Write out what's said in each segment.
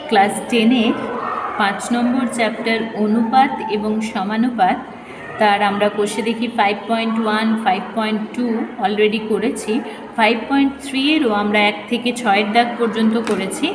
Class 10-এর 5 নম্বর chapter অনুপাত এবং সমানুপাত তার আমরা কষে দেখি 5.1, 5.2 অলরেডি করেছি। 5.3-এরও আমরা 1 থেকে 6-এর দাগ পর্যন্ত করেছি।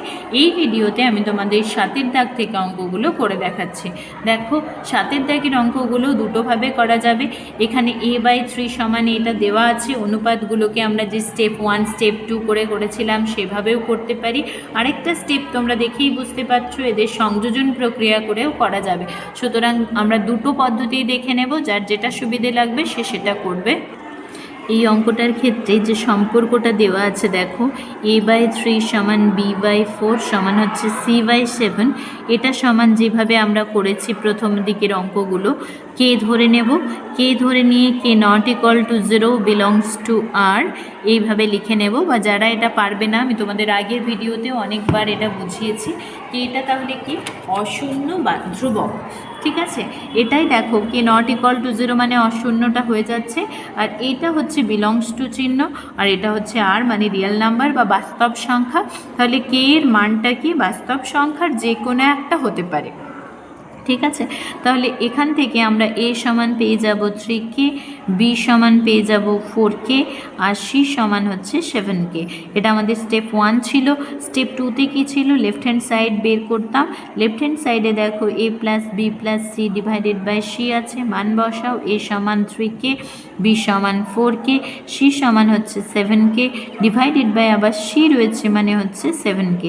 এই ভিডিওতে আমি তোমাদের 7-এর দাগ থেকে অঙ্কগুলো করে দেখাচ্ছি। দেখো 7-এর দাগের অঙ্কগুলো দুটোভাবে করা যাবে। এখানে a/3 সমান এটা দেওয়া আছে। অনুপাতগুলোকে আমরা যে স্টেপ 1, স্টেপ 2 করে করেছিলাম সেভাবেও করতে পারি। আরেকটা স্টেপ তোমরা দেখেই বুঝতে পারছো, এদের সংযোজন প্রক্রিয়া করেও করা যাবে। সুতরাং আমরা দুটো পদ্ধতি দেখে নেব, যার যেটা সুবিধে লাগবে সে সেটা করবে। এই অঙ্কটার ক্ষেত্রে যে সম্পর্কটা দেওয়া আছে দেখো, a/3 সমান b/4 সমান হচ্ছে c/7। এটা সমান যেভাবে আমরা করেছি প্রথম দিকের অঙ্কগুলো, কে ধরে নেব, কে ধরে নিয়ে K not equal to 0 belongs to R, এইভাবে লিখে নেব। বা যারা এটা পারবে না, আমি তোমাদের আগের ভিডিওতেও অনেকবার এটা বুঝিয়েছি, কে এটা তাহলে কি অশূন্য বা ধ্রুবক। ঠিক আছে, এটাই দেখো কে নট ইকুয়াল টু 0 মানে অশূন্যটা হয়ে যাচ্ছে, আর এটা হচ্ছে বিলংস টু চিহ্ন, আর এটা হচ্ছে আর মানে রিয়েল নাম্বার বা বাস্তব সংখ্যা। তাহলে কে এর মানটা কি বাস্তব সংখ্যার যে কোনো একটা হতে পারে। ঠিক আছে, তাহলে এখান থেকে আমরা a সমান পেয়ে যাব 3k, b সমান পেয়ে যাব 4k, আর c সমান হচ্ছে 7k। এটা আমাদের স্টেপ 1 ছিল। স্টেপ 2তে কী ছিল, লেফট হ্যান্ড সাইড বের করতাম। লেফট হ্যান্ড সাইডে দেখো a plus b plus c divided by c আছে, মান বসাও। a সমান 3k, b সমান 4k, c সমান হচ্ছে 7k, ডিভাইডেড বাই আবার c রয়েছে মানে হচ্ছে 7k।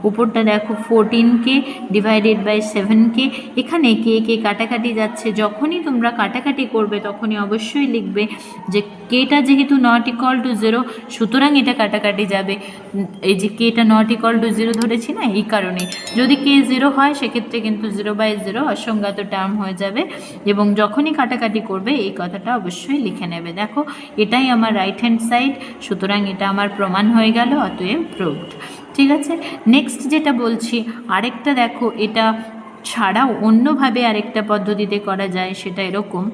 উপরটা দেখো 14k ডিভাইডেড বাই 7k। এখানে কে কে কাটাকাটি যাচ্ছে, যখনই তোমরা কাটাকাটি করবে তখনই অবশ্যই লিখবে যে কেটা যেহেতু নট ইকুয়াল টু 0 সুতরাং এটা কাটাকাটি যাবে। এই যে কেটা নট ইকুয়াল টু 0 ধরেছি না, এই কারণে। যদি কে 0 হয় সেক্ষেত্রে কিন্তু 0/0 অসংজ্ঞাত টার্ম হয়ে যাবে, এবং যখনই কাটাকাটি করবে এই কথাটা অবশ্যই লিখে নেবে। দেখো এটাই আমার রাইট হ্যান্ড সাইড, সুতরাং এটা আমার প্রমাণ হয়ে গেল, অতএব প্রুভড। ঠিক আছে, নেক্সট যেটা বলছি, আরেকটা দেখো, এটা ছাড়াও অন্যভাবে আরেকটা পদ্ধতিতে করা যায়, সেটা এরকম,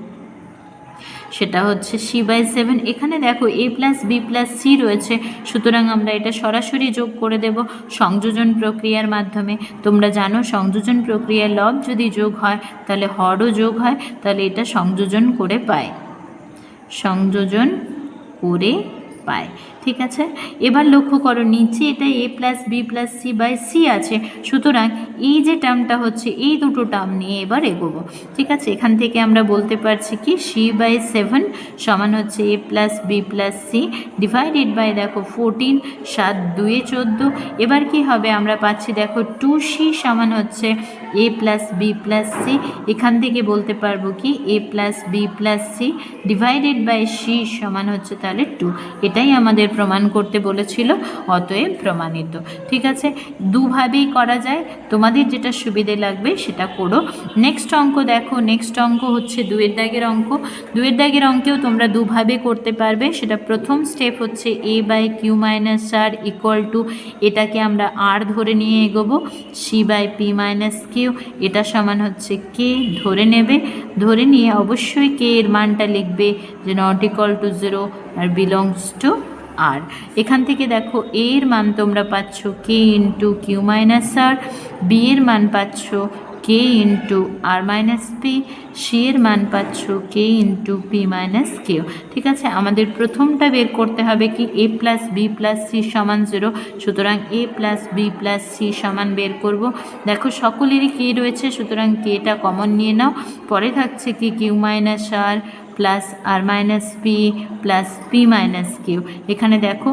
সেটা হচ্ছে c/7। এখানে দেখো a plus b plus c রয়েছে, সুতরাং আমরা এটা সরাসরি যোগ করে দেব সংযোজন প্রক্রিয়ার মাধ্যমে। তোমরা জানো সংযোজন প্রক্রিয়ার লব যদি যোগ হয় তাহলে হরও যোগ হয়, তাহলে এটা সংযোজন করে পায়, সংযোজন করে পায়। ঠিক আছে, এবার লক্ষ্য করো নিচে এটা a plus b plus c by c আছে, সুতরাং এই যে টার্মটা হচ্ছে এই দুটো টার্ম নিয়ে এবার এগোবো। ঠিক আছে, এখান থেকে আমরা বলতে পারছি কি c/7 সমান হচ্ছে a plus b plus c divided by দেখো 14, 7 2 14। এবার কি হবে, আমরা পাচ্ছি দেখো 2c সমান হচ্ছে a plus b plus c। এখান থেকে বলতে পারবো কি a plus b plus c divided by c সমান হচ্ছে তাহলে 2। এটাই আমাদের প্রমাণ করতে বলেছিল, অতএব প্রমাণিত। ঠিক আছে, দুভাবেই করা যায়, তোমাদের যেটা সুবিধে লাগবে সেটা করো। নেক্সট অঙ্ক দেখো, নেক্সট অঙ্ক হচ্ছে 2-এর দাগের অঙ্ক। 2-এর দাগের অঙ্কেও তোমরা দুভাবে করতে পারবে। সেটা প্রথম স্টেপ হচ্ছে a/q - r ইকুয়াল টু, এটাকে আমরা r ধরে নিয়ে এগোবো, c/p - q, এটা সমান হচ্ছে k ধরে নেবে। ধরে নিয়ে অবশ্যই k এর মানটা লিখবে যে নট ইকুয়াল টু 0 আর বিলংস টু আর। এখান থেকে দেখো a এর মান তোমরা পাচ্ছ k into Q minus R, b এর মান পাচ্ছ k into R minus P, C এর মান পাচ্ছ k into P minus Q. ঠিক আছে, আমাদের প্রথমটা বের করতে হবে কি a plus B plus C সমান 0, সুতরাং a plus B plus C সমান বের করব। দেখো সকলেরই কে রয়েছে, সুতরাং কেটা কমন নিয়ে নাও। পরে থাকছে কি Q minus R plus R minus P plus P minus Q. এখানে দেখো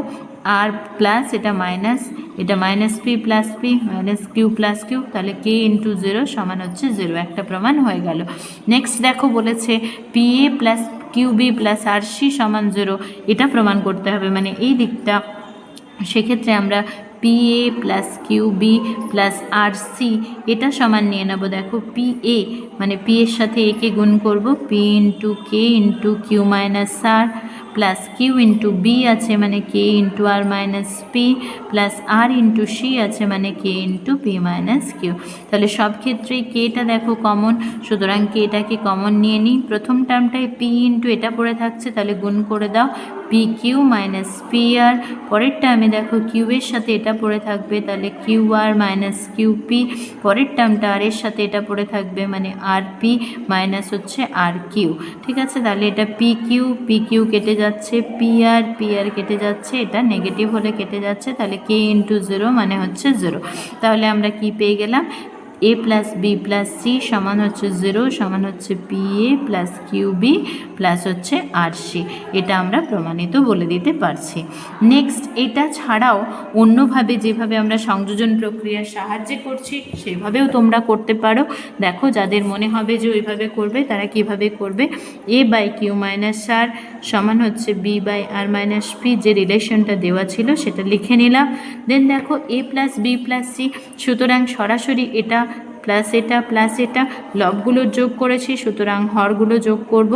আর প্লাস এটা minus P plus P minus Q plus Q, তাহলে কে ইন্টু 0 সমান হচ্ছে 0। একটা প্রমাণ হয়ে গেল। নেক্সট দেখো বলেছে পি এ প্লাস কিউ বি প্লাস আর সি সমান 0, এটা প্রমাণ করতে হবে, মানে এই দিকটা। সেক্ষেত্রে আমরা পি এ প্লাস কিউ বি প্লাস আর সি এটা সমান নিয়ে নেব। দেখো পি এ মানে পি এর সাথে এ কে গুণ করব, P into k into Q minus R plus Q into B আছে মানে কে into R minus P plus আর ইন্টু সি আছে মানে কে ইন্টু পি মাইনাস কিউ। তাহলে সব ক্ষেত্রেই কেটা দেখো কমন, সুতরাং কেটাকে কমন নিয়ে নিই। প্রথম টার্মটায় পি ইন্টু এটা পড়ে থাকছে, তাহলে গুণ করে দাও, P Q minus P R, পরের টার্মে দেখো কিউবের সাথে এটা পড়ে থাকবে, তাহলে Q R minus Q P, পরের টার্মটা আর এর সাথে এটা পড়ে থাকবে, মানে আর পি মাইনাস হচ্ছে আর কিউ। ঠিক আছে, তাহলে এটা পি কিউ কেটে যাচ্ছে, পি আর কেটে যাচ্ছে, এটা নেগেটিভ হলে কেটে যাচ্ছে, তাহলে কে ইন্টু জিরো মানে হচ্ছে জিরো। তাহলে আমরা কি পেয়ে গেলাম, a plus B plus C সমান হচ্ছে জিরো, সমান হচ্ছে পি এ প্লাস কিউ বি প্লাস হচ্ছে আর সি। এটা আমরা প্রমাণিত বলে দিতে পারছি। নেক্সট, এটা ছাড়াও অন্যভাবে যেভাবে আমরা সংযোজন প্রক্রিয়ার সাহায্যে করছি সেভাবেও তোমরা করতে পারো। দেখো, যাদের মনে হবে যে ওইভাবে করবে তারা কিভাবে করবে, a by Q minus r সমান হচ্ছে b by R minus p, যে রিলেশনটা দেওয়া ছিল সেটা লিখে নিলাম। দেন দেখো a plus B plus c, সুতরাং সরাসরি এটা প্লাস এটা লবগুলো যোগ করেছি, সুতরাং হরগুলো যোগ করব,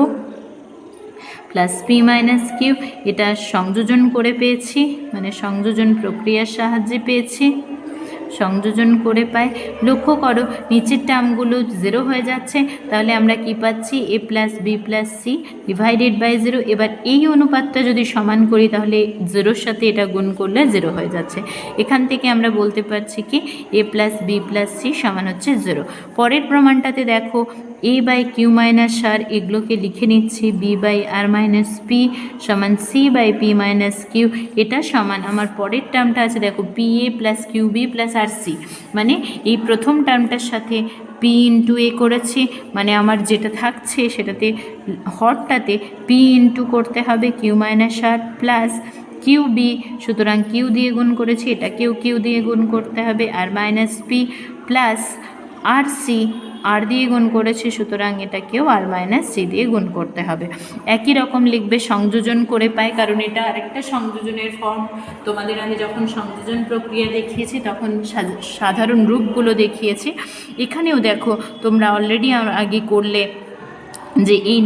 প্লাস পি মাইনাস কিউ, এটা সংযোজন করে পেয়েছি, মানে সংযোজন প্রক্রিয়ার সাহায্যে পেয়েছি, সংযোজন করে পাই। লক্ষ্য করো নিচের টার্মগুলো জিরো হয়ে যাচ্ছে, তাহলে আমরা কি পাচ্ছি, A plus B plus C divided by zero. এবার এই অনুপাতটা যদি সমান করি তাহলে জিরোর সাথে এটা গুণ করলে জিরো হয়ে যাচ্ছে। এখান থেকে আমরা বলতে পারছি কি, A plus B plus C সমান হচ্ছে জিরো। পরের প্রমাণটাতে দেখো A by Q minus R, এগুলোকে লিখে নিচ্ছি, B by R minus P সমান C by P minus Q, এটা সমান আমার পরের টার্মটা আছে দেখো পি এ প্লাস কিউ বি প্লাস আর সি, মানে এই প্রথম টার্মটার সাথে পি ইন্টু এ করেছি, মানে আমার যেটা থাকছে সেটাতে হরটাতে পি ইন্টু করতে হবে Q minus R plus Q B, সুতরাং কিউ দিয়ে গুণ করেছি, এটাকেও কিউ দিয়ে গুণ করতে হবে, আর মাইনাস পি প্লাস আর সি, আর দিয়ে গুণ করেছি, সুতরাং এটাকেও আর মাইনাস সি দিয়ে গুণ করতে হবে। একই রকম লিখবে সংযোজন করে পাই, কারণ এটা আরেকটা সংযোজনের ফর্ম। তোমাদের আমি যখন সংযোজন প্রক্রিয়া দেখিয়েছি তখন সাধারণ রূপগুলো দেখিয়েছি। এখানেও দেখো তোমরা অলরেডি আগে করলে যে এই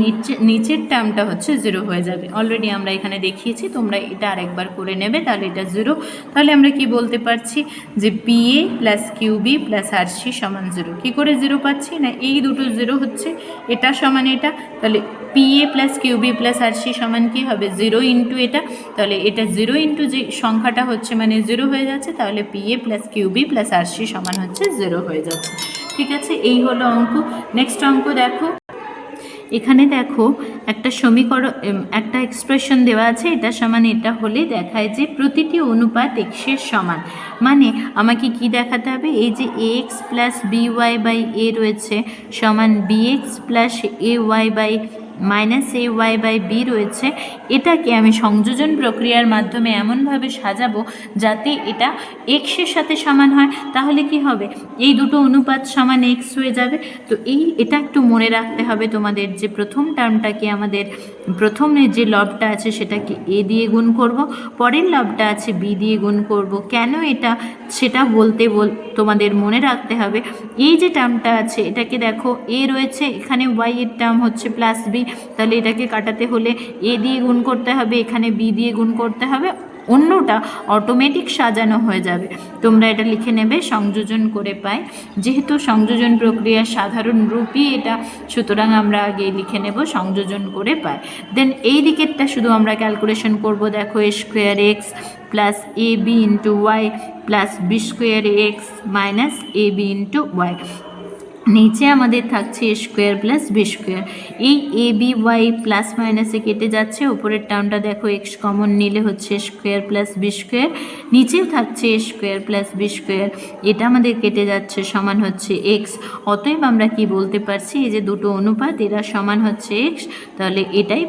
নিচের টার্মটা হচ্ছে জিরো হয়ে যাবে, অলরেডি আমরা এখানে দেখিয়েছি, তোমরা এটা আরেকবার করে নেবে, তাহলে এটা জিরো। তাহলে আমরা কি বলতে পারছি যে পি এ প্লাস কিউ বি প্লাস আর সি সমান জিরো। কী করে জিরো পাচ্ছি না, এই দুটো জিরো হচ্ছে, এটা সমান এটা, তাহলে পি এ প্লাস কিউ বি প্লাস আর সি সমান কী হবে, জিরো ইন্টু এটা, তাহলে এটা জিরো ইন্টু যে সংখ্যাটা হচ্ছে মানে জিরো হয়ে যাচ্ছে, তাহলে পি এ প্লাস কিউ বি প্লাস আর সি সমান হচ্ছে জিরো হয়ে যাচ্ছে। ঠিক আছে, এই হলো অঙ্ক। নেক্সট অঙ্ক দেখো, এখানে দেখো একটা সমীকরণ, একটা এক্সপ্রেশন দেওয়া আছে, এটা সমান এটা হলে দেখায় যে প্রতিটি অনুপাত এক্সের সমান। মানে আমাকে কি দেখাতে হবে, এই যে A X plus B Y by A রয়েছে সমান B X plus A Y by minus A Y by B রয়েছে, এটাকে আমি সংযোজন প্রক্রিয়ার মাধ্যমে এমনভাবে সাজাবো যাতে এটা এক্সের সাথে সমান হয়। তাহলে কি হবে, এই দুটো অনুপাত সমান এক্স হয়ে যাবে। তো এটা একটু মনে রাখতে হবে তোমাদের, যে প্রথম টার্মটাকে আমাদের প্রথমে যে লবটা আছে সেটাকে এ দিয়ে গুণ করব, পরের লবটা আছে বি দিয়ে গুণ করব। কেন এটা সেটা তোমাদের মনে রাখতে হবে। এই যে টার্মটা আছে এটাকে দেখো এ রয়েছে, এখানে ওয়াই এর টার্ম হচ্ছে প্লাস বি, তাহলে এটাকে কাটাতে হলে এ দিয়ে গুণ করতে হবে, এখানে বি দিয়ে গুণ করতে হবে, অন্যটা অটোমেটিক সাজানো হয়ে যাবে। তোমরা এটা লিখে নেবে, সংযোজন করে পাই। যেহেতু সংযোজন প্রক্রিয়ার সাধারণ রূপই এটা, সুতরাং আমরা আগে লিখে নেব সংযোজন করে পাই। দেন এই দিকেরটা শুধু আমরা ক্যালকুলেশন করব। দেখো A square X plus A B into Y plus B square X minus A B into Y, নিচে আমাদের থাকছে A square plus B square. এই এ বি ওয়াই প্লাস মাইনাসে কেটে যাচ্ছে, ওপরের টার্মটা দেখো এক্স কমন নিলে হচ্ছে স্কোয়ার প্লাস বি স্কোয়ার, নিচেও থাকছে A square plus B square, এটা আমাদের কেটে যাচ্ছে সমান হচ্ছে এক্স। অতএব আমরা কি বলতে পারছি, এই যে দুটো অনুপাত এরা সমান হচ্ছে এক্স। তাহলে এটাই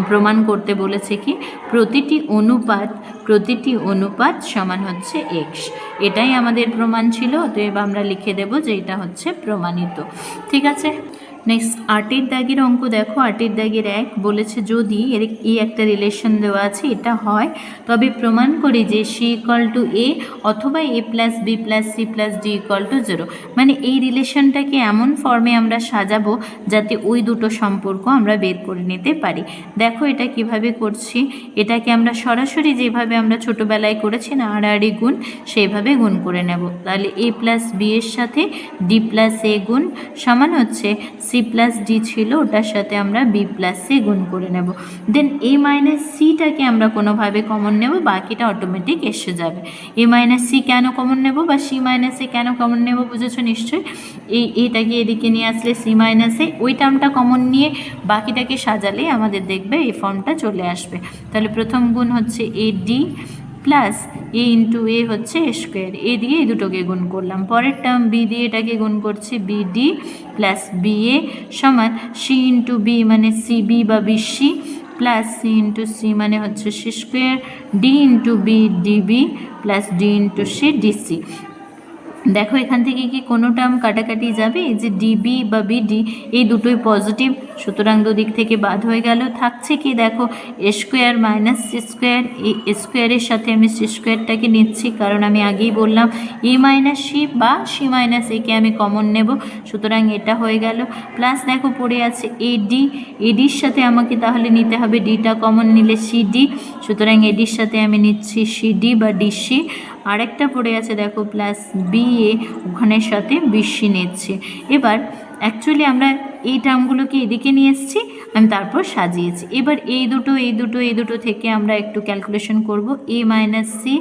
প্রমাণ করতে বলেছে কি, প্রতিটি অনুপাত সমান হচ্ছে এক্স। এটাই আমাদের প্রমাণ ছিল, অতএব আমরা লিখে দেব যে এটা হচ্ছে প্রমাণিত। ঠিক আছে, নেক্সট 8 দাগের অঙ্ক দেখো। 8 দাগের 1 বলেছে যদি এই একটা রিলেশন দেওয়া আছে এটা হয় তবে প্রমাণ করি যে সি ইকুয়াল টু এ অথবা A plus B plus C plus D equal to 0। মানে এই রিলেশনটাকে এমন ফর্মে আমরা সাজাবো যাতে ওই দুটো সম্পর্ক আমরা বের করে নিতে পারি। দেখো এটা কিভাবে করছি, এটাকে আমরা সরাসরি যেভাবে আমরা ছোটোবেলায় করেছি না আড়াআড়ি গুণ, সেইভাবে গুণ করে নেব। তাহলে এ প্লাস বি এর সাথে ডি প্লাস এ গুণ সমান হচ্ছে সি সি প্লাস ডি ছিল, ওটার সাথে আমরা বি প্লাস সি গুণ করে নেব। দেন এ মাইনাস সিটাকে আমরা কোনোভাবে কমন নেব, বাকিটা অটোমেটিক এসে যাবে। এ মাইনাস সি কেন কমন নেব বা সি মাইনাস এ কেন কমন নেব বুঝেছো নিশ্চয়ই। এইটাকে এদিকে নিয়ে আসলে সি মাইনাসে ওই টার্মটা কমন নিয়ে বাকিটাকে সাজালে আমাদের দেখবে এই ফর্মটা চলে আসবে। তাহলে প্রথম গুণ হচ্ছে A D plus A into A হচ্ছে এ স্কোয়ার, এ দিয়ে এই দুটোকে গুণ করলাম। পরের টার্ম বি দিয়ে এটাকে গুণ করছি, b d plus b a সমান সি ইন্টু বি মানে সি বি বা bc plus C into c মানে হচ্ছে C square, d into b db plus d into c dc. দেখো এখান থেকে কি কোনো টার্ম কাটাকাটি যাবে? এই যে ডিবি বা বিডি এই দুটোই পজিটিভ, সুতরাং দুদিক থেকে বাদ হয়ে গেল। থাকছে কি দেখো A square minus C square, এই স্কোয়ারের সাথে আমি সি স্কোয়ারটাকে নিচ্ছি কারণ আমি আগেই বললাম এ মাইনাস সি বা সি মাইনাস একে আমি কমন নেব, সুতরাং এটা হয়ে গেল। প্লাস দেখো পড়ে আছে এডি, এডির সাথে আমাকে তাহলে নিতে হবে ডিটা কমন নিলে সিডি, সুতরাং এডির সাথে আমি নিচ্ছি সিডি বা ডিসি। আরেকটা পড়ে আছে দেখো প্লাস বিএ, ওখানের সাথে বিসি নিচ্ছে। এবার অ্যাকচুয়ালি আমরা এই টার্মগুলোকে এদিকে নিয়ে এসেছি, আমি তারপর সাজিয়েছি। এবার এই দুটো থেকে আমরা একটু ক্যালকুলেশন করব। এ মাইনাস সি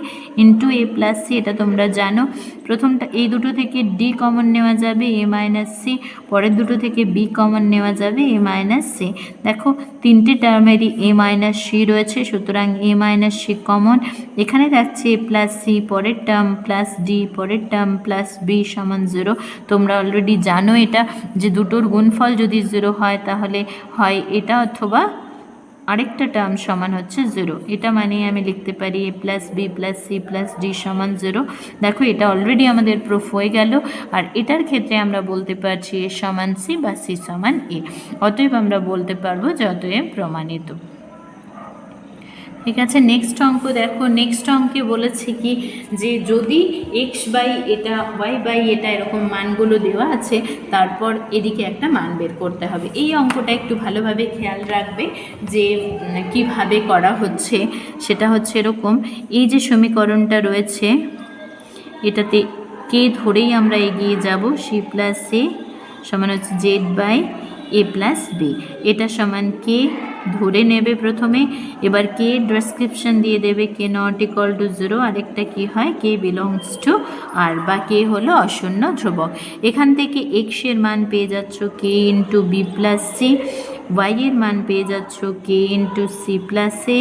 ইন্টু এ প্লাস সি, এটা তোমরা জানো। প্রথমটা এই দুটো থেকে ডি কমন নেওয়া যাবে, এ মাইনাস সি। পরের দুটো থেকে বি কমন নেওয়া যাবে, এ মাইনাস সি। দেখো তিনটে টার্মেরই এ মাইনাস সি রয়েছে, সুতরাং এ মাইনাস সি কমন। এখানে থাকছে এ প্লাস সি, পরের টার্ম প্লাস ডি, পরের টার্ম প্লাস বি সমান 0। তোমরা অলরেডি জানো এটা, যে দুটোর গুণফল যদি 0 হয় তাহলে হয় এটা অথবা আরেকটা টার্ম সমান হচ্ছে 0। এটা মানে আমি লিখতে পারি A plus B plus C plus D সমান 0। দেখো এটা অলরেডি আমাদের প্রুফ হয়ে গেল। আর এটার ক্ষেত্রে আমরা বলতে পারছি এ সমান সি বা সি সমান এ, অতএব আমরা বলতে পারবো যে অতএব প্রমাণিত। ঠিক আছে, নেক্সট অঙ্ক দেখো। নেক্সট অঙ্কে বলেছে কি যে যদি এক্স বাই এটা ওয়াই বাই এটা এরকম মানগুলো দেওয়া আছে, তারপর এদিকে একটা মান বের করতে হবে। এই অঙ্কটা একটু ভালোভাবে খেয়াল রাখবে যে কিভাবে করা হচ্ছে। সেটা হচ্ছে এরকম, এই যে সমীকরণটা রয়েছে এটাতে কে ধরেই আমরা এগিয়ে যাব, সি প্লাস এ সমান হচ্ছে z by A plus b, এটা সমান কে ধরে নেবে প্রথমে। এবার কে ডেসক্রিপশন দিয়ে দেবে কে নট ইকুয়াল টু 0, আরেকটা কি হয় কে বিলংস টু আর, বা কে হলো অশূন্য ধ্রুবক। এখান থেকে এক্স এর মান পেয়ে যাচ্ছ K into B plus C, Y এর মান পেয়ে যাচ্ছ K into C plus A,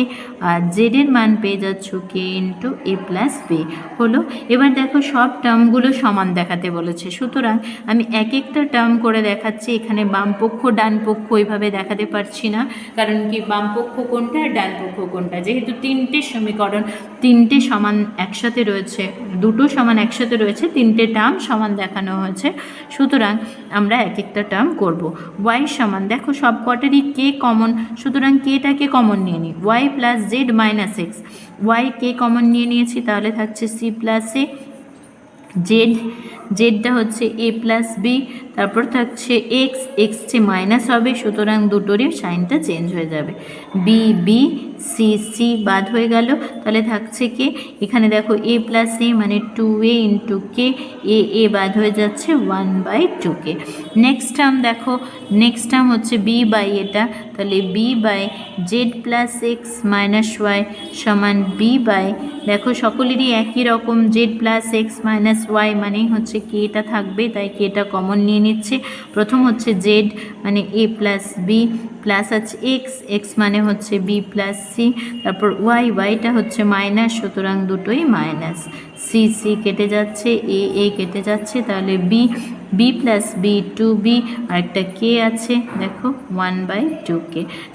আর জেড এর মান পেয়ে যাচ্ছ কে ইন্টু এ প্লাস বি হলো। এবার দেখো সব টার্মগুলো সমান দেখাতে বলেছে, সুতরাং আমি এক একটা টার্ম করে দেখাচ্ছি। এখানে বাম পক্ষ ডান পক্ষ ওইভাবে দেখাতে পারছি না, কারণ কি বাম পক্ষ কোনটা আর ডান পক্ষ কোনটা, যেহেতু তিনটে সমীকরণ তিনটে সমান একসাথে রয়েছে, দুটো সমান একসাথে রয়েছে, তিনটে টার্ম সমান দেখানো হয়েছে, সুতরাং আমরা এক একটা টার্ম করব। ওয়াই সমান দেখো সব কটারই কে কমন, সুতরাং কেটাকে কমন নিয়ে নিই, Y plus Z minus x, Y কে কমন নিয়ে নিয়েছি, তাহলে থাকছে সি প্লাস এ, জেড জেডটা হচ্ছে এ প্লাস বি, তারপর থাকছে এক্স, এক্স যে মাইনাস হবে, সুতরাং দুটোরই সাইনটা চেঞ্জ হয়ে যাবে, বি বি সি সি বাদ হয়ে গেল, তাহলে থাকছে কে, এখানে দেখো এ প্লাস এ মানে 2a ইন্টু কে, এ এ বাদ হয়ে যাচ্ছে 1/2k। নেক্সট টার্ম দেখো, নেক্সট টার্ম হচ্ছে বি বাই এটা, তাহলে b by z plus x minus y সমান বি বাই, দেখো সকলেরই একই রকম z plus x minus y মানেই হচ্ছে কেটা থাকবে, তাই কেটা কমন নিয়ে নিচ্ছে। প্রথম হচ্ছে জেড মানে এ প্লাস বি প্লাস আছে এক্স, এক্স মানে হচ্ছে বি প্লাস সি, তারপর ওয়াই, ওয়াইটা হচ্ছে মাইনাস, সুতরাং দুটোই মাইনাস, সি সি কেটে যাচ্ছে, এ এ কেটে যাচ্ছে, তাহলে B B plus B 2b, আরেকটা কে আছে দেখো 1/2k।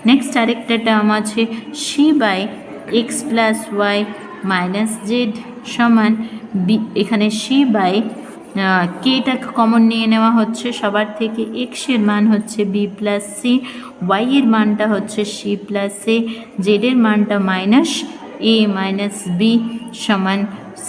নেক্সট আরেকটা টার্ম আছে c by x plus y minus z সমান বি, এখানে সি বাই কেটা কমন নিয়ে নেওয়া হচ্ছে সবার থেকে, এক্স এর মান হচ্ছে বি প্লাস সি, ওয়াই এর মানটা হচ্ছে সি প্লাস এ, জেড এর মানটা মাইনাস এ মাইনাস বি সমান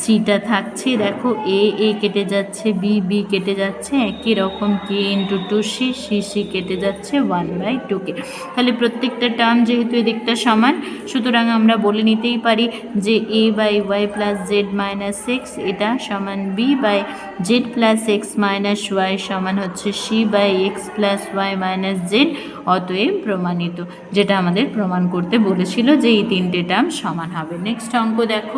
সিটা থাকছে, দেখো এ কেটে যাচ্ছে, বি কেটে যাচ্ছে, একই রকম কে ইন্টু টু সি কেটে যাচ্ছে 1/2কে। তাহলে প্রত্যেকটা টার্ম যেহেতু এদিকটা সমান, সুতরাং আমরা বলে নিতেই পারি যে a by y plus Z minus x এটা সমান b by z plus x minus y সমান হচ্ছে c by x plus y minus z. অতএব প্রমাণিত, যেটা আমাদের প্রমাণ করতে বলেছিল যে এই তিনটে টার্ম সমান হবে। নেক্সট অঙ্ক দেখো।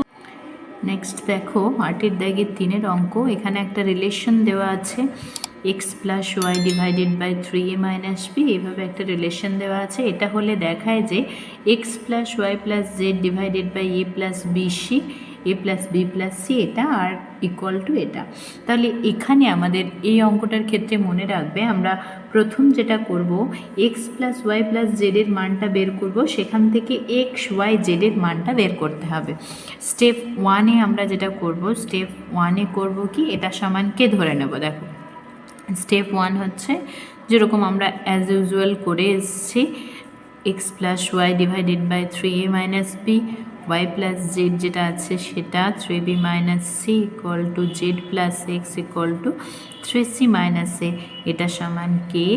নেক্সট দেখো 8-এর দাগের 3-এর অঙ্ক। এখানে একটা রিলেশন দেওয়া আছে x plus Y divided by 3a minus b, এভাবে একটা রিলেশন দেওয়া আছে। এটা হলে দেখায় যে x plus Y plus z divided by A plus b c, a plus B plus C এটা আর ইকুয়াল টু এটা। তাহলে এখানে আমাদের এই অঙ্কটার ক্ষেত্রে মনে রাখবে, আমরা প্রথম যেটা করব এক্স প্লাস ওয়াই প্লাস জেডের মানটা বের করব, সেখান থেকে এক্স ওয়াই জেডের মানটা বের করতে হবে। স্টেপ 1-এ আমরা যেটা করব, স্টেপ 1-এ করব কি, এটা সমানকে ধরে নেব। দেখো স্টেপ 1 হচ্ছে যেরকম আমরা অ্যাজ ইউজুয়াল করে এসেছি, X plus Y divided by 3a minus B, Y plus Z যেটা আছে সেটা 3b minus C equal to Z plus X equal to 3c minus A, এটা সমান কে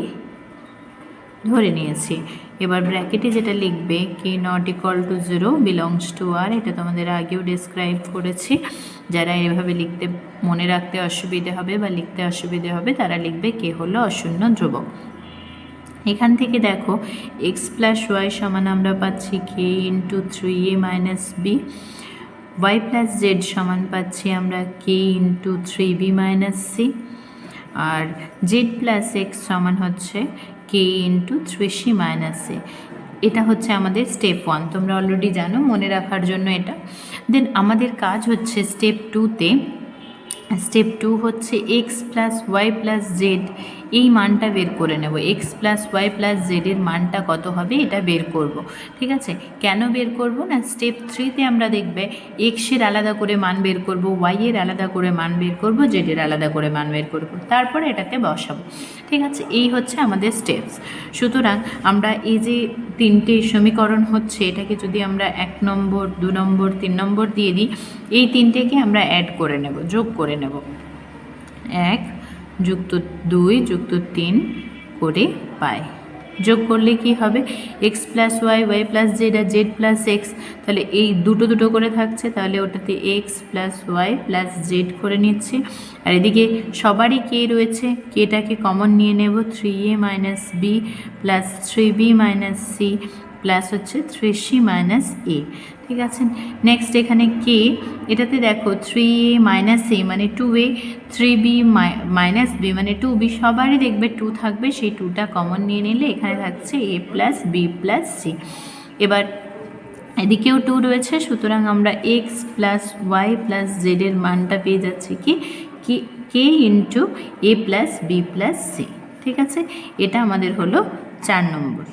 ধরে নিয়েছি। এবার ব্র্যাকেটে যেটা লিখবে K not equal to 0 belongs to R, এটা তোমাদের আগেও ডিসক্রাইব করেছি। যারা এভাবে লিখতে মনে রাখতে অসুবিধে হবে বা লিখতে অসুবিধে হবে তারা লিখবে কে হলো অশূন্য ধ্রুবক। এখান থেকে দেখো এক্স প্লাস ওয়াই সমান আমরা পাচ্ছি K into 3a minus B, Y plus Z সমান পাচ্ছি আমরা K into 3b minus C, আর জেড প্লাস এক্স সমান হচ্ছে কে ইন্টু 3c মাইনাস এ। এটা হচ্ছে আমাদের স্টেপ 1, তোমরা অলরেডি জানো, মনে রাখার জন্য এটা। দেন আমাদের কাজ হচ্ছে স্টেপ 2-তে, স্টেপ 2 হচ্ছে x plus Y plus z এই মানটা বের করে নেব। এক্স প্লাস ওয়াই প্লাস জেডের মানটা কত হবে এটা বের করব, ঠিক আছে। কেন বের করব না, স্টেপ 3-তে আমরা দেখবে এক্সের আলাদা করে মান বের করব, ওয়াইয়ের আলাদা করে মান বের করব, জেডের আলাদা করে মান বের করব, তারপরে এটাতে বসাবো, ঠিক আছে। এই হচ্ছে আমাদের স্টেপস। সুতরাং আমরা এই যে তিনটে সমীকরণ হচ্ছে, এটাকে যদি আমরা 1 নম্বর 2 নম্বর 3 নম্বর দিয়ে দিই, এই তিনটেকে আমরা অ্যাড করে নেব, যোগ করে নেব। 1 যুক্ত 2 যুক্ত 3 করে পাই। যোগ করলে কি হবে, X plus Y, Y plus Z আর জেড প্লাস এক্স, তাহলে এই দুটো করে থাকছে, তাহলে ওটাতে X plus Y plus Z করে নিচ্ছি। আর এদিকে সবারই কে রয়েছে, কেটাকে কমন নিয়ে নেব, 3a minus b plus 3b minus c plus হচ্ছে 3c মাইনাস এ, ঠিক আছে। নেক্সট এখানে কে, এটাতে দেখো 3a মাইনাস এ মানে 2a, 3b মাইনাস বি মানে 2b, সবারই দেখবে 2 থাকবে, সেই 2টা কমন নিয়ে নিলে এখানে থাকছে a plus B plus c. এবার এদিকেও 2 রয়েছে, সুতরাং আমরা এক্স প্লাস ওয়াই প্লাস জেডের মানটা পেয়ে যাচ্ছি কি কে ইন্টু এ প্লাস বি প্লাস সি, ঠিক আছে। এটা আমাদের হলো 4 নম্বর,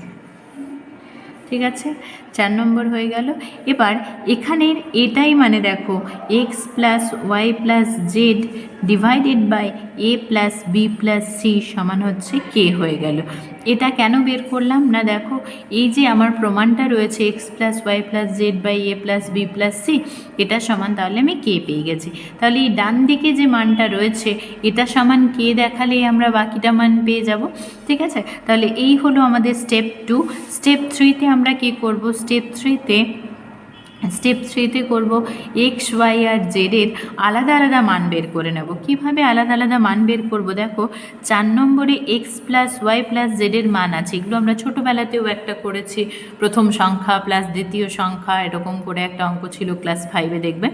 ঠিক আছে, 4 নম্বর হয়ে গেল। এবার এখানের এটাই মানে দেখো x plus Y plus z divided by A plus B plus C সমান হচ্ছে কে হয়ে গেল। এটা কেন বের করলাম না, দেখো এই যে আমার প্রমাণটা রয়েছে x plus Y plus Z by A plus B plus C, এটা সমান, তাহলে আমি কে পেয়ে গেছি। তাহলে এই ডান দিকে যে মানটা রয়েছে এটা সমান কে দেখালেই আমরা বাকিটা মান পেয়ে যাব, ঠিক আছে। তাহলে এই হলো আমাদের স্টেপ 2। স্টেপ 3-তে আমরা কি করব, স্টেপ 3-তে করব এক্স ওয়াই আর জেডের আলাদা আলাদা মান বের করে নেব। কিভাবে আলাদা আলাদা মান বের করব, দেখো 4 নম্বরে এক্স প্লাস ওয়াই প্লাস জেডের মান আছে, এগুলো আমরা ছোটোবেলাতেও একটা করেছি, প্রথম সংখ্যা প্লাস দ্বিতীয় সংখ্যা, এরকম করে একটা অঙ্ক ছিল ক্লাস 5-এ, দেখবে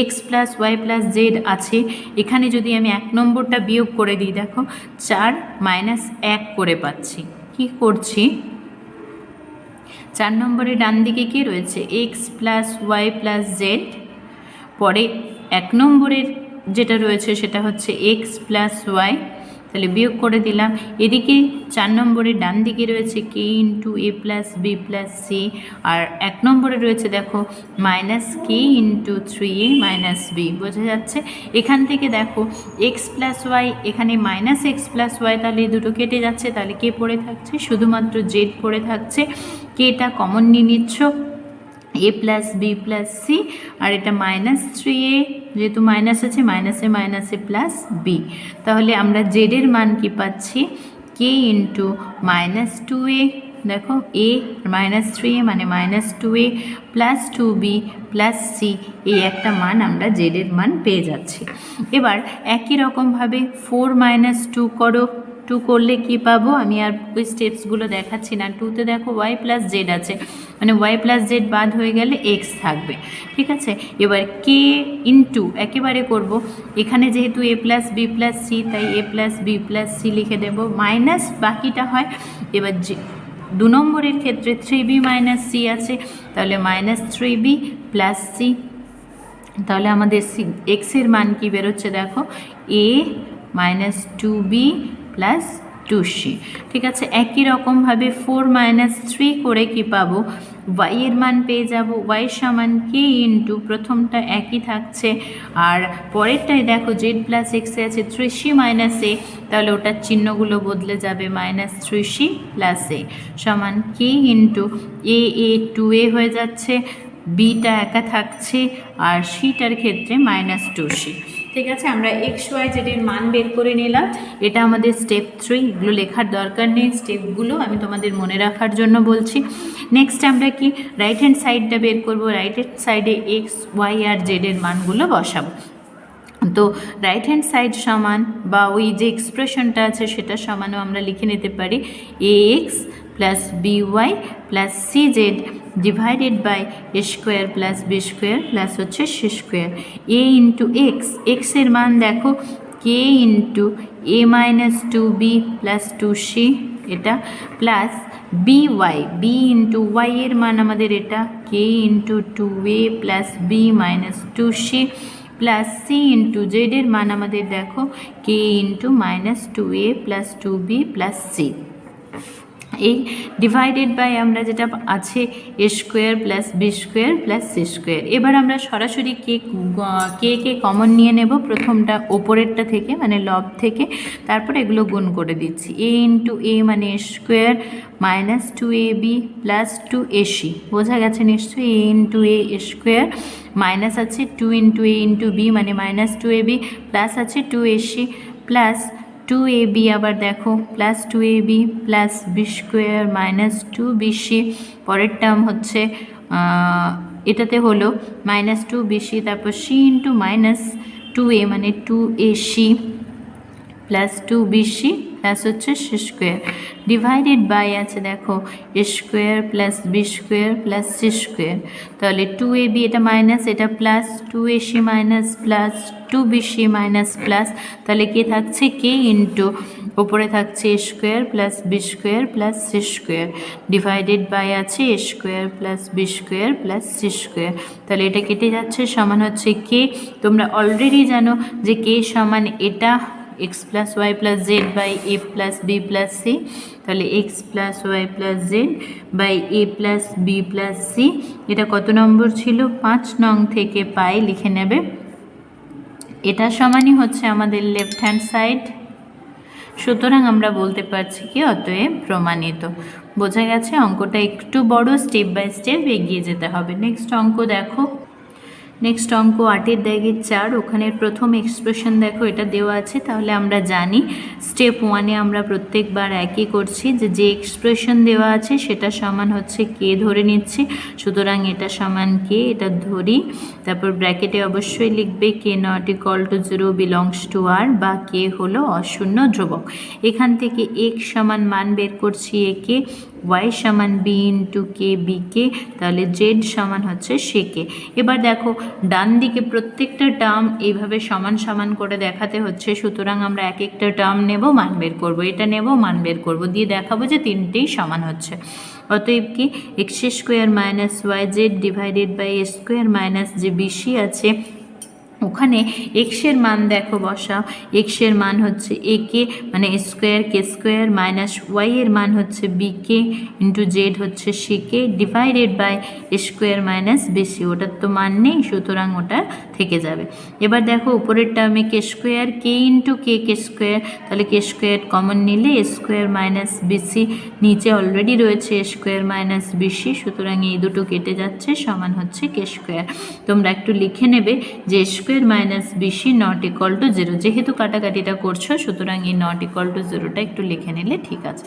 x plus Y plus z আছে। এখানে যদি আমি 1 নম্বরটা বিয়োগ করে দিই, দেখো 4 মাইনাস 1 করে পাচ্ছি। কি করছি, 4 নম্বরে ডান দিকে কি রয়েছে x plus Y plus z, পরে 1 নম্বরের যেটা রয়েছে সেটা হচ্ছে এক্স প্লাস ওয়াই, তাহলে বিয়োগ করে দিলাম। এদিকে 4 নম্বরের ডান দিকে রয়েছে কে ইন্টু এ প্লাস বি প্লাস সি, আর 1 নম্বরে রয়েছে দেখো মাইনাস কে ইন্টু 3a মাইনাস বি, বোঝা যাচ্ছে। এখান থেকে দেখো এক্স প্লাস ওয়াই, এখানে মাইনাস এক্স প্লাস ওয়াই, তাহলে এই দুটো কেটে যাচ্ছে, তাহলে কে পড়ে থাকছে, শুধুমাত্র জেড পড়ে থাকছে। কেটা কমন নিয়ে নিচ্ছ, এ প্লাস বি প্লাস সি, আর এটা -3a, যেহেতু মাইনাস আছে মাইনাসে মাইনাসে প্লাস বি। তাহলে আমরা জেডের মান কি পাচ্ছি, কে ইন্টু -2a, দেখো এ -3a মানে -2a plus 2b plus C, এই একটা মান আমরা জেডের মান পেয়ে যাচ্ছি। এবার একই রকমভাবে 4 - 2 করো, 2 করলে কি পাবো, আমি আর ওই স্টেপসগুলো দেখাচ্ছি না। 2তে দেখো ওয়াই প্লাস জেড আছে, মানে ওয়াই প্লাস জেড বাদ হয়ে গেলে এক্স থাকবে, ঠিক আছে। এবার কে ইন্টু একেবারে করব, এখানে যেহেতু এ প্লাস বি প্লাস সি তাই এ প্লাস বি প্লাস সি লিখে দেব, মাইনাস বাকিটা হয়। এবার যে 2 নম্বরের ক্ষেত্রে 3b মাইনাস সি আছে, তাহলে -3b প্লাস সি। তাহলে আমাদের এক্সের মান কি বেরোচ্ছে দেখো, a -2b প্লাস 2c, ঠিক আছে। একই রকমভাবে 4 - 3 করে কি পাবো, y এর মান পেয়ে যাব, y সমান কে ইন্টু, প্রথমটা একই থাকছে আর পরেরটাই দেখো জেড প্লাস এক্সে আছে 3c মাইনাস এ, তাহলে ওটার চিহ্নগুলো বদলে যাবে, -3c প্লাস এ সমান কে ইন্টু এ 2a হয়ে যাচ্ছে, বিটা একা থাকছে আর সিটার ক্ষেত্রে -2c, ঠিক আছে। আমরা এক্স ওয়াই জেডের মান বের করে নিলাম, এটা আমাদের স্টেপ 3, এগুলো লেখার দরকার নেই, স্টেপগুলো আমি তোমাদের মনে রাখার জন্য বলছি। নেক্সট আমরা কি রাইট হ্যান্ড সাইডটা বের করব, রাইট হ্যান্ড সাইডে এক্স ওয়াই আর জেডের মানগুলো বসাবো। তো রাইট হ্যান্ড সাইড সমান বা ওই যে এক্সপ্রেশনটা আছে সেটা সমানও আমরা লিখে নিতে পারি A X plus B Y plus C Z divided by A square plus B square plus হচ্ছে C square, A into X, এক্সের মান দেখো কে ইন্টু এ -2b প্লাস 2c, এটা plus B Y, B into Y এর মান আমাদের এটা K into 2a plus B -2c plus C into জেডের মান আমাদের দেখো K into -2a plus 2b plus C, এই ডিভাইডেড বাই আমরা যেটা আছে A square plus B square plus C square. এবার আমরা সরাসরি কে কমন নিয়ে নেব, প্রথমটা ওপরেরটা থেকে মানে লব থেকে, তারপর এগুলো গুণ করে দিচ্ছি, এ ইন্টু এ মানে এ স্কোয়ার -2ab প্লাস 2ac, বোঝা গেছে নিশ্চয়ই, এ ইন্টু এ স্কোয়ার মাইনাস আছে 2 ইন্টু এ ইন্টু বি মানে -2ab প্লাস আছে 2ac প্লাস 2ab, আবার দেখো plus 2ab plus B square -2bc, পরের টার্ম হচ্ছে এটাতে হলো -2bc, তারপর c ইন্টু -2a মানে 2ac প্লাস 2bc প্লাস হচ্ছে সি স্কোয়ার ডিভাইডেড বাই আছে দেখো A square plus B square plus C square, তাহলে 2ab এটা মাইনাস এটা plus 2ac minus plus 2bc minus plus, তাহলে কে থাকছে কে ইন্টু ওপরে থাকছে A square plus B square plus C square divided by আছে A square plus B square plus C square, তাহলে এটা কেটে যাচ্ছে, সমান হচ্ছে কে। তোমরা অলরেডি জানো যে কে সমান এটা X plus Y plus Z by A plus B plus C, তাহলে X plus Y plus Z by A plus B plus C, এটা কত নম্বর ছিল 5 নং থেকে পাই লিখে নেবে। এটা সমানই হচ্ছে আমাদের লেফট হ্যান্ড সাইড, সুতরাং আমরা বলতে পারছি কি অতএব প্রমাণিত। বোঝা গেছে, অঙ্কটা একটু বড়, স্টেপ বাই স্টেপ এগিয়ে যেতে হবে। নেক্সট অঙ্ক দেখো, নেক্সট অঙ্ক 8-এর দাগের 4, ওখানের প্রথম এক্সপ্রেশন দেখো এটা দেওয়া আছে, তাহলে আমরা জানি স্টেপ 1-এ আমরা প্রত্যেকবার একই করছি যে এক্সপ্রেশন দেওয়া আছে সেটা সমান হচ্ছে কে ধরে নিচ্ছি, সুতরাং এটা সমান কে, এটা ধরি, তারপর ব্র্যাকেটে অবশ্যই লিখবে K not equal to 0 belongs to R, বা কে হলো অশূন্য ধ্রুবক। এখান থেকে এক্স সমান মান বের করছি এ কে, ওয়াই সমান বি ইন্টু কে বি কে, তাহলে জেড সমান হচ্ছে সে কে। এবার দেখো ডান দিকে প্রত্যেকটা টার্ম এইভাবে সমান সমান করে দেখাতে হচ্ছে, সুতরাং আমরা এক একটা টার্ম নেব, মান বের করব, এটা নেব, মান বের করব, দিয়ে দেখাবো যে তিনটেই সমান হচ্ছে। অতএব কি x square minus y z divided by A square minus যে বিসি আছে ওখানে এক্সের মান দেখো বসাও, এক্সের মান হচ্ছে এ কে মানে স্কোয়ার কে স্কোয়ার মাইনাস ওয়াইয়ের মান হচ্ছে বি কে ইন্টু জেড হচ্ছে c k divided by square minus bc, ওটার তো মান নেই সুতরাং ওটা থেকে যাবে। এবার দেখো উপরের টার্মে কে স্কোয়ার কে ইন্টু কে কে স্কোয়ার, তাহলে কে স্কোয়ার কমন নিলে স্কোয়ার মাইনাস বিসি, নিচে অলরেডি রয়েছে স্কোয়ার মাইনাস বিসি, সুতরাং এই দুটো কেটে যাচ্ছে সমান হচ্ছে কে স্কোয়ার। তোমরা একটু লিখে নেবে যে square minus bc not equal to zero, যেহেতু কাটাকাটিটা করছো সুতরাং এই নট ইকুয়াল টু জিরোটা একটু লিখে নিলে ঠিক আছে।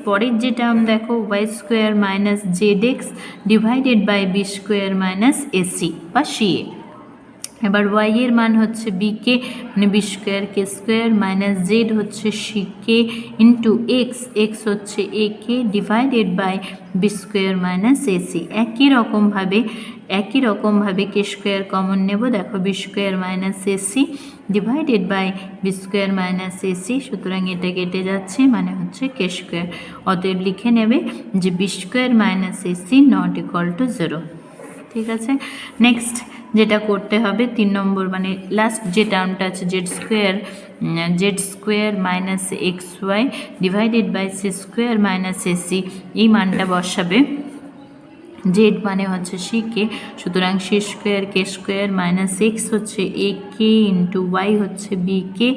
পরের যে টার্ম দেখো y square minus z x divided by b square minus ac বা সিএ। এবার ওয়াই এর মান হচ্ছে বি কে মানে b square k square minus z হচ্ছে c k into x, x হচ্ছে a k divided by b square minus ac. একই রকমভাবে কে স্কোয়ার কমন নেব, দেখো b square minus ac divided by b square minus ac, সুতরাং এটা কেটে যাচ্ছে মানে হচ্ছে কে স্কোয়ার। অতএব লিখে নেবে যে b square minus ac not equal to zero. ঠিক আছে, নেক্সট যেটা করতে হবে 3 নম্বর মানে লাস্ট যে টার্মটা আছে z square minus x y divided by c square minus ac, এই মানটা বসাবে। জেড মানে হচ্ছে সি কে, সুতরাং c square k square minus x হচ্ছে এ কে ইন্টু ওয়াই হচ্ছে b k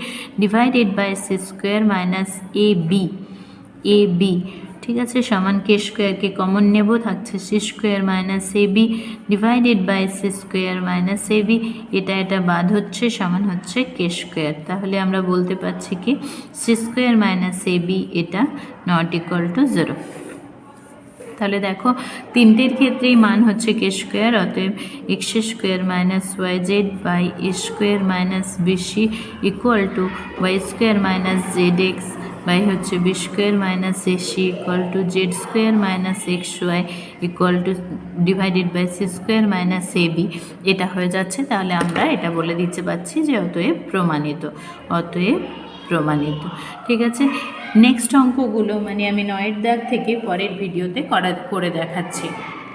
divided by c square minus A b. ঠিক আছে, সমান কে স্কোয়ারকে কমন নেব, থাকছে c square minus A b divided by c square minus A b, এটা বাদ হচ্ছে সমান হচ্ছে কে স্কোয়ার। তাহলে আমরা বলতে পারছি কি সি স্কোয়ার মাইনাস এ বি এটা নট ইকুয়াল টু জিরো। তাহলে দেখো তিনটের ক্ষেত্রেই মান হচ্ছে কে স্কোয়ার, অতএব x square minus y z by A square minus bc equal to y square minus z x by হচ্ছে b square minus ac equal to z square minus x y equal to divided by c square minus A b, এটা হয়ে যাচ্ছে। তাহলে আমরা এটা বলে দিতে পারছি যে অতএব প্রমাণিত। ঠিক আছে, নেক্সট অঙ্কগুলো মানে আমি 9 দাগ থেকে পরের ভিডিওতে করে দেখাচ্ছি।